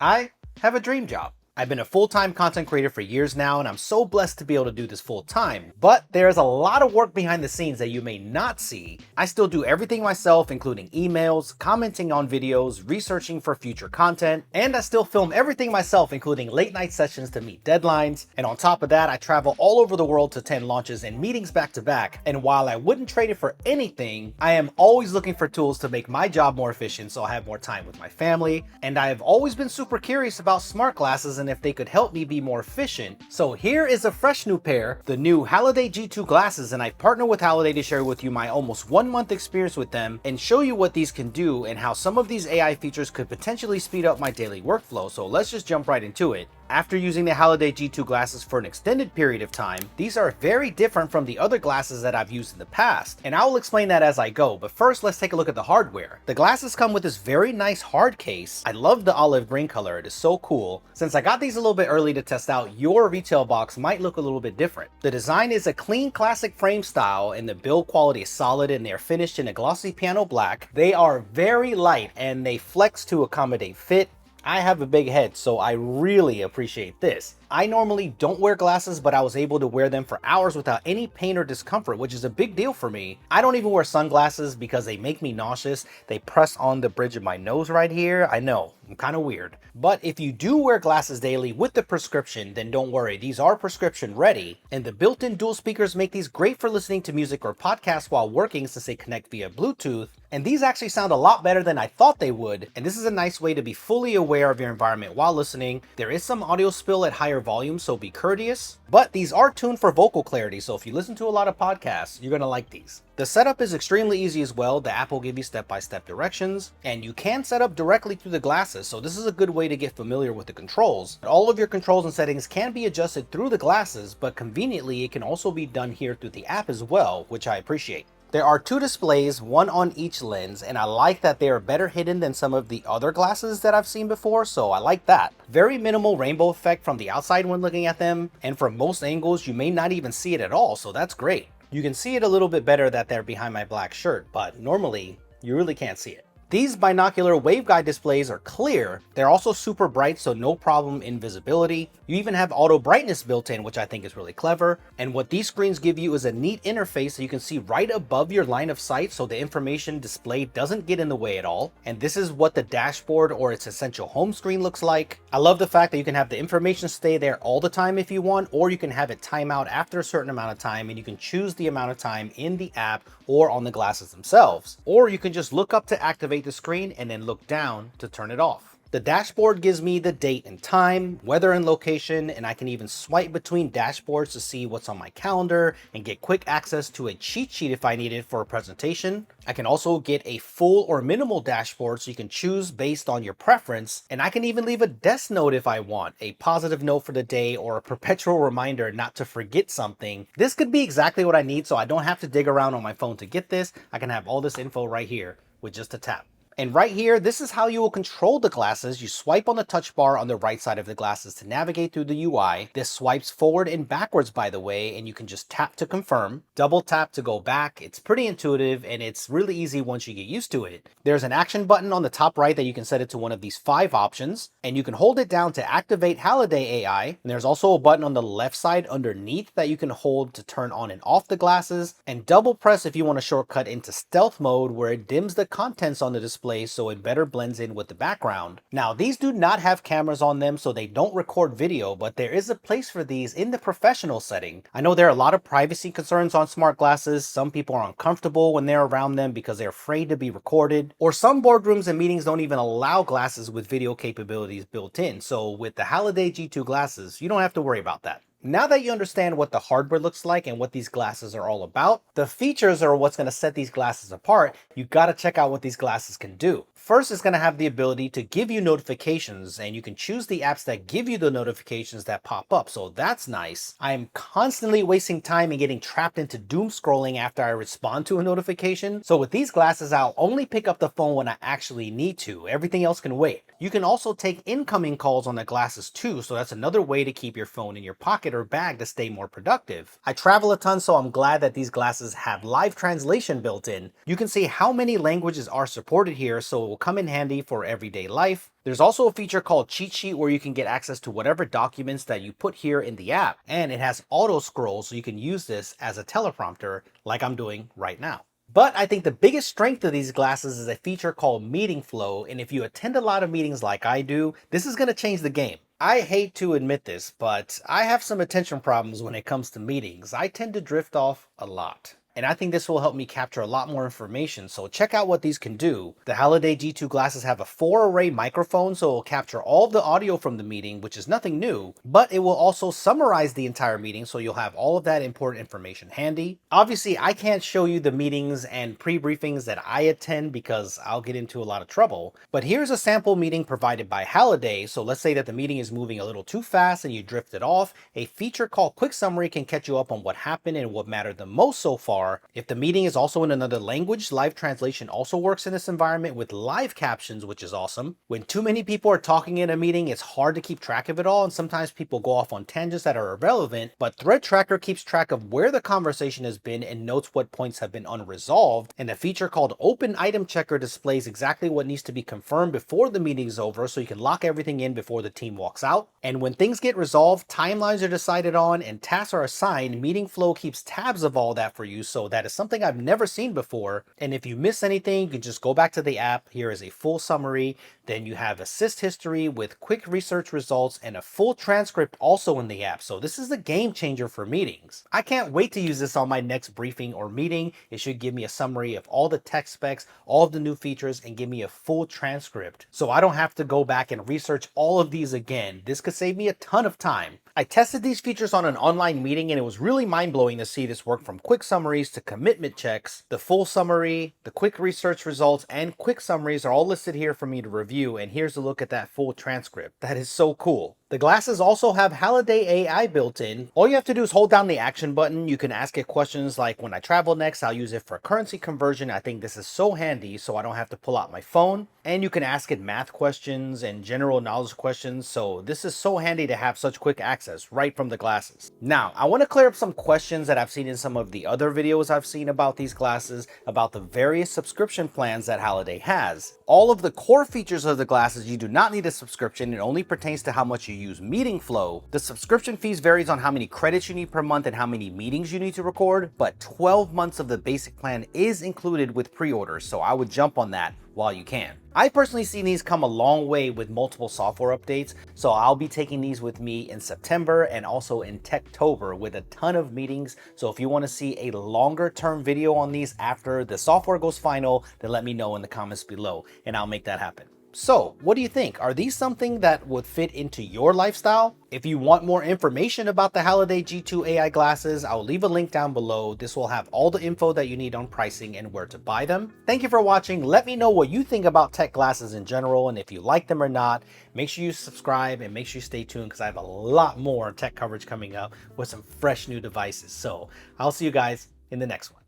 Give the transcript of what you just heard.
I have a dream job. I've been a full-time content creator for years now, and I'm so blessed to be able to do this full-time. But there's a lot of work behind the scenes that you may not see. I still do everything myself, including emails, commenting on videos, researching for future content, and I still film everything myself, including late night sessions to meet deadlines. And on top of that, I travel all over the world to attend launches and meetings back to back. And while I wouldn't trade it for anything, I am always looking for tools to make my job more efficient so I have more time with my family. And I have always been super curious about smart glasses and if they could help me be more efficient. So here is a fresh new pair, the new Halliday G2 glasses, and I've partnered with Halliday to share with you my almost 1 month experience with them and show you what these can do and how some of these AI features could potentially speed up my daily workflow. So let's just jump right into it. After using the Halliday G2 glasses for an extended period of time, these are very different from the other glasses that I've used in the past, and I will explain that as I go. But first, let's take a look at the hardware. The glasses come with this very nice hard case. I love the olive green color, it is so cool. Since I got these a little bit early to test out, your retail box might look a little bit different. The design is a clean classic frame style, and the build quality is solid, and they are finished in a glossy piano black. They are very light, and they flex to accommodate fit. I have a big head, so I really appreciate this. I normally don't wear glasses, but I was able to wear them for hours without any pain or discomfort, which is a big deal for me. I don't even wear sunglasses because they make me nauseous. They press on the bridge of my nose right here. I know, I'm kind of weird. But if you do wear glasses daily with the prescription, then don't worry, these are prescription ready. And the built-in dual speakers make these great for listening to music or podcasts while working since they connect via Bluetooth. And these actually sound a lot better than I thought they would. And this is a nice way to be fully aware of your environment while listening. There is some audio spill at higher volume, so be courteous. But these are tuned for vocal clarity, so if you listen to a lot of podcasts, you're gonna like these. The setup is extremely easy as well. The app will give you step-by-step directions, and you can set up directly through the glasses, so this is a good way to get familiar with the controls. All of your controls and settings can be adjusted through the glasses, but conveniently it can also be done here through the app as well, which I appreciate. There are 2 displays, one on each lens, and I like that they are better hidden than some of the other glasses that I've seen before, so I like that. Very minimal rainbow effect from the outside when looking at them, and from most angles you may not even see it at all, so that's great. You can see it a little bit better that they're behind my black shirt, but normally you really can't see it. These binocular waveguide displays are clear. They're also super bright, so no problem in visibility. You even have auto brightness built in, which I think is really clever. And what these screens give you is a neat interface so you can see right above your line of sight, so the information displayed doesn't get in the way at all. And this is what the dashboard or its essential home screen looks like. I love the fact that you can have the information stay there all the time if you want, or you can have it time out after a certain amount of time, and you can choose the amount of time in the app or on the glasses themselves. Or you can just look up to activate the screen and then look down to turn it off. The dashboard gives me the date and time, weather and location, and I can even swipe between dashboards to see what's on my calendar and get quick access to a cheat sheet if I need it for a presentation. I can also get a full or minimal dashboard, so you can choose based on your preference, and I can even leave a desk note if I want, a positive note for the day or a perpetual reminder not to forget something. This could be exactly what I need, so I don't have to dig around on my phone to get this. I can have all this info right here with just a tap. And right here, this is how you will control the glasses. You swipe on the touch bar on the right side of the glasses to navigate through the UI. This swipes forward and backwards, by the way, and you can just tap to confirm, double tap to go back. It's pretty intuitive, and it's really easy once you get used to it. There's an action button on the top right that you can set it to one of these 5 options, and you can hold it down to activate Halliday AI. And there's also a button on the left side underneath that you can hold to turn on and off the glasses, and double press if you want to shortcut into stealth mode, where it dims the contents on the display so it better blends in with the background. Now, these do not have cameras on them, so they don't record video, but there is a place for these in the professional setting. I know there are a lot of privacy concerns on smart glasses. Some people are uncomfortable when they're around them because they're afraid to be recorded, or some boardrooms and meetings don't even allow glasses with video capabilities built in. So with the Halliday G2 glasses, you don't have to worry about that. Now that you understand what the hardware looks like and what these glasses are all about, the features are what's going to set these glasses apart. You got to check out what these glasses can do. First, it's going to have the ability to give you notifications, and you can choose the apps that give you the notifications that pop up, so that's nice. I am constantly wasting time and getting trapped into doom scrolling after I respond to a notification, so with these glasses, I'll only pick up the phone when I actually need to. Everything else can wait. You can also take incoming calls on the glasses too, so that's another way to keep your phone in your pocket or bag to stay more productive. I travel a ton, so I'm glad that these glasses have live translation built in. You can see how many languages are supported here, so it will come in handy for everyday life. There's also a feature called Cheat Sheet where you can get access to whatever documents that you put here in the app, and it has auto scroll, so you can use this as a teleprompter like I'm doing right now. But I think the biggest strength of these glasses is a feature called Meeting Flow, and if you attend a lot of meetings like I do, this is going to change the game. I hate to admit this, but I have some attention problems when it comes to meetings. I tend to drift off a lot. And I think this will help me capture a lot more information, so check out what these can do. The Halliday G2 glasses have a 4-array microphone, so it will capture all of the audio from the meeting, which is nothing new, but it will also summarize the entire meeting, so you'll have all of that important information handy. Obviously, I can't show you the meetings and pre-briefings that I attend because I'll get into a lot of trouble, but here's a sample meeting provided by Halliday. So let's say that the meeting is moving a little too fast and you drifted off. A feature called Quick Summary can catch you up on what happened and what mattered the most so far. If the meeting is also in another language, live translation also works in this environment with live captions, which is awesome. When too many people are talking in a meeting, it's hard to keep track of it all, and sometimes people go off on tangents that are irrelevant, but Thread Tracker keeps track of where the conversation has been and notes what points have been unresolved, and a feature called Open Item Checker displays exactly what needs to be confirmed before the meeting is over, so you can lock everything in before the team walks out. And when things get resolved, timelines are decided on and tasks are assigned. Meeting Flow keeps tabs of all that for you, so that is something I've never seen before. And if you miss anything, you can just go back to the app. Here is a full summary. Then you have assist history with quick research results and a full transcript also in the app. So this is a game changer for meetings. I can't wait to use this on my next briefing or meeting. It should give me a summary of all the tech specs, all of the new features, and give me a full transcript, so I don't have to go back and research all of these again. This could save me a ton of time. I tested these features on an online meeting and it was really mind-blowing to see this work, from quick summaries to commitment checks. The full summary, the quick research results, and quick summaries are all listed here for me to review, and here's a look at that full transcript. That is so cool. The glasses also have Halliday AI built in. All you have to do is hold down the action button. You can ask it questions like, when I travel next, I'll use it for currency conversion. I think this is so handy so I don't have to pull out my phone. And you can ask it math questions and general knowledge questions. So this is so handy to have such quick access right from the glasses. Now, I want to clear up some questions that I've seen in some of the other videos I've seen about these glasses, about the various subscription plans that Halliday has. All of the core features of the glasses, you do not need a subscription. It only pertains to how much you use Meeting Flow. The subscription fees varies on how many credits you need per month and how many meetings you need to record, but 12 months of the basic plan is included with pre-orders, so I would jump on that while you can. I personally seen these come a long way with multiple software updates, so I'll be taking these with me in September and also in Techtober with a ton of meetings. So if you want to see a longer term video on these after the software goes final, then let me know in the comments below and I'll make that happen. So what do you think? Are these something that would fit into your lifestyle? If you want more information about the Halliday G2 AI glasses, I'll leave a link down below. This will have all the info that you need on pricing and where to buy them. Thank you for watching. Let me know what you think about tech glasses in general, and if you like them or not. Make sure you subscribe and make sure you stay tuned, because I have a lot more tech coverage coming up with some fresh new devices. So I'll see you guys in the next one.